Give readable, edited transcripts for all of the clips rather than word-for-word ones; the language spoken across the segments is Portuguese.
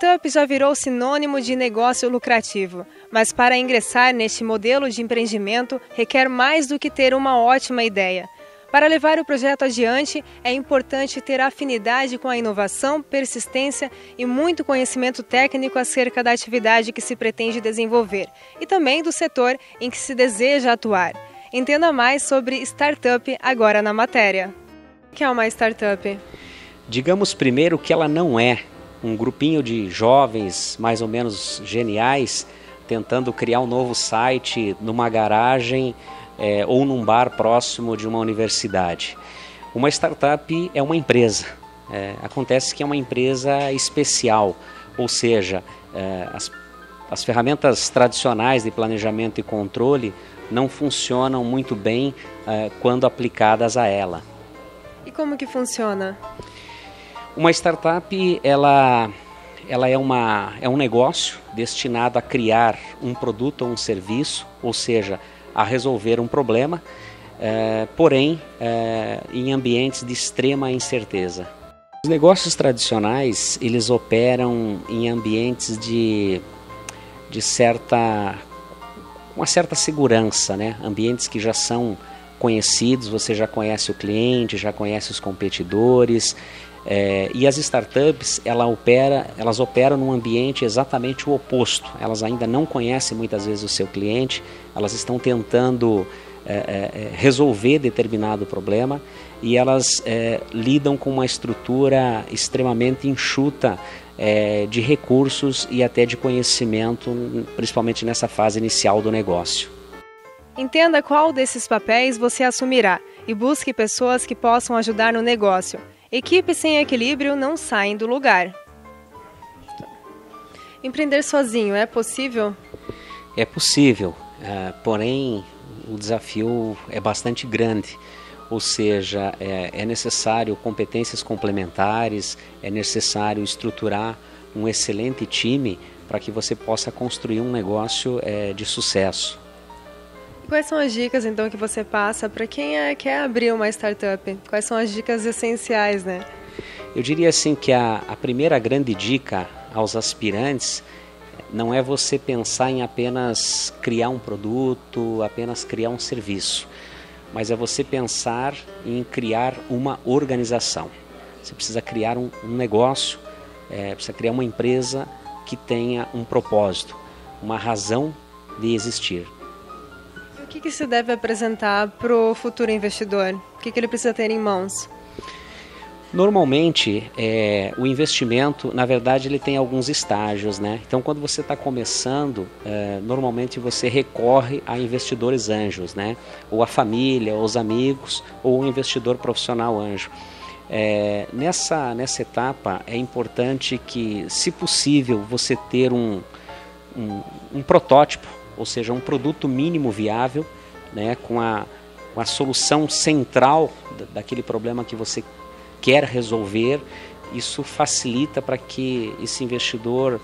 Startup já virou sinônimo de negócio lucrativo, mas para ingressar neste modelo de empreendimento requer mais do que ter uma ótima ideia. Para levar o projeto adiante, é importante ter afinidade com a inovação, persistência e muito conhecimento técnico acerca da atividade que se pretende desenvolver e também do setor em que se deseja atuar. Entenda mais sobre startup agora na matéria. O que é uma startup? Digamos primeiro que ela não é um grupinho de jovens mais ou menos geniais tentando criar um novo site numa garagem ou num bar próximo de uma universidade. Uma startup é uma empresa. Acontece que é uma empresa especial, ou seja, as ferramentas tradicionais de planejamento e controle não funcionam muito bem quando aplicadas a ela. E como que funciona? Uma startup ela é um negócio destinado a criar um produto ou um serviço, ou seja, a resolver um problema, porém em ambientes de extrema incerteza. Os negócios tradicionais eles operam em ambientes uma certa segurança, né? Ambientes que já são conhecidos, você já conhece o cliente, já conhece os competidores. E as startups elas operam num ambiente exatamente o oposto. Elas ainda não conhecem muitas vezes o seu cliente, elas estão tentando resolver determinado problema e elas lidam com uma estrutura extremamente enxuta de recursos e até de conhecimento, principalmente nessa fase inicial do negócio. Entenda qual desses papéis você assumirá e busque pessoas que possam ajudar no negócio. Equipes sem equilíbrio não saem do lugar. Empreender sozinho é possível? É possível, porém o desafio é bastante grande. Ou seja, é necessário competências complementares, é necessário estruturar um excelente time para que você possa construir um negócio de sucesso. Quais são as dicas, então, que você passa para quem quer abrir uma startup? Quais são as dicas essenciais, né? Eu diria assim que a primeira grande dica aos aspirantes não é você pensar em apenas criar um produto, apenas criar um serviço, mas é você pensar em criar uma organização. Você precisa criar um negócio, precisa criar uma empresa que tenha um propósito, uma razão de existir. O que se deve apresentar para o futuro investidor? O que ele precisa ter em mãos? Normalmente, o investimento, na verdade, ele tem alguns estágios, né? Então, quando você está começando, normalmente você recorre a investidores anjos, né? Ou a família, ou os amigos, ou um investidor profissional anjo. Nessa etapa, é importante que, se possível, você ter um protótipo, ou seja, um produto mínimo viável, né, com a solução central daquele problema que você quer resolver. Isso facilita para que esse investidor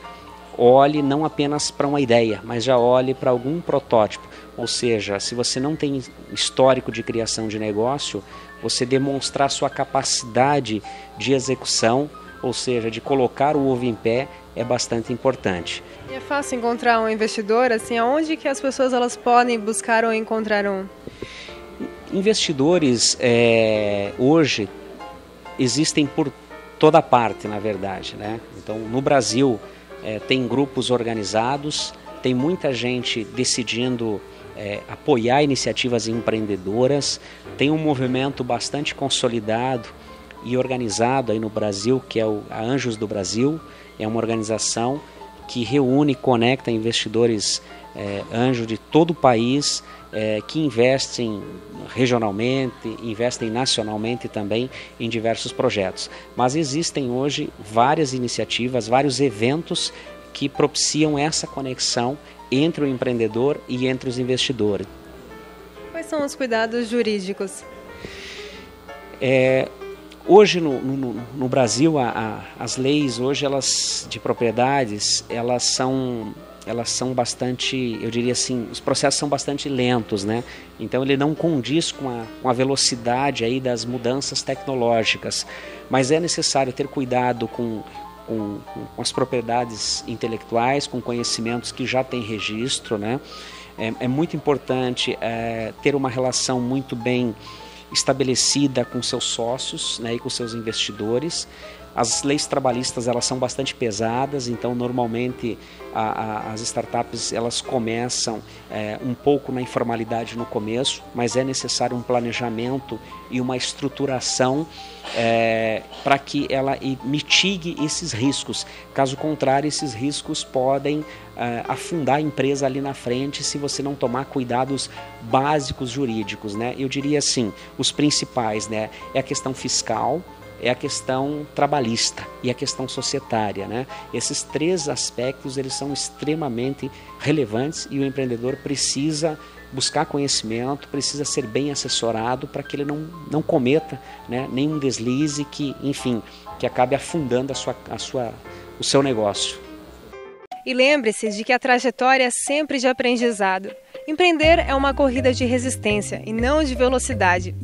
olhe não apenas para uma ideia, mas já olhe para algum protótipo. Ou seja, se você não tem histórico de criação de negócio, você demonstrar sua capacidade de execução, ou seja, de colocar o ovo em pé, é bastante importante. E é fácil encontrar um investidor? Assim, aonde que as pessoas elas podem buscar ou encontrar um? Investidores hoje existem por toda parte, na verdade, né? Então, no Brasil tem grupos organizados, tem muita gente decidindo apoiar iniciativas empreendedoras, tem um movimento bastante consolidado e organizado aí no Brasil, que é a Anjos do Brasil. É uma organização que reúne e conecta investidores anjos de todo o país, que investem regionalmente, investem nacionalmente também em diversos projetos. Mas existem hoje várias iniciativas, vários eventos que propiciam essa conexão entre o empreendedor e entre os investidores. Quais são os cuidados jurídicos? Hoje no Brasil as leis hoje de propriedades elas são bastante, eu diria assim, os processos são bastante lentos, né? Então ele não condiz com a velocidade aí das mudanças tecnológicas, mas é necessário ter cuidado com com as propriedades intelectuais, com conhecimentos que já têm registro, né? É muito importante ter uma relação muito bem estabelecida com seus sócios, né, e com seus investidores. As leis trabalhistas, elas são bastante pesadas, então normalmente as startups elas começam um pouco na informalidade no começo, mas é necessário um planejamento e uma estruturação para que ela mitigue esses riscos. Caso contrário, esses riscos podem afundar a empresa ali na frente se você não tomar cuidados básicos jurídicos, né? Eu diria assim, os principais, né, é a questão fiscal, é a questão trabalhista e a questão societária, né? Esses 3 aspectos eles são extremamente relevantes e o empreendedor precisa buscar conhecimento, precisa ser bem assessorado para que ele não cometa, né, nenhum deslize que, enfim, que acabe afundando o seu negócio. E lembre-se de que a trajetória é sempre de aprendizado. Empreender é uma corrida de resistência e não de velocidade.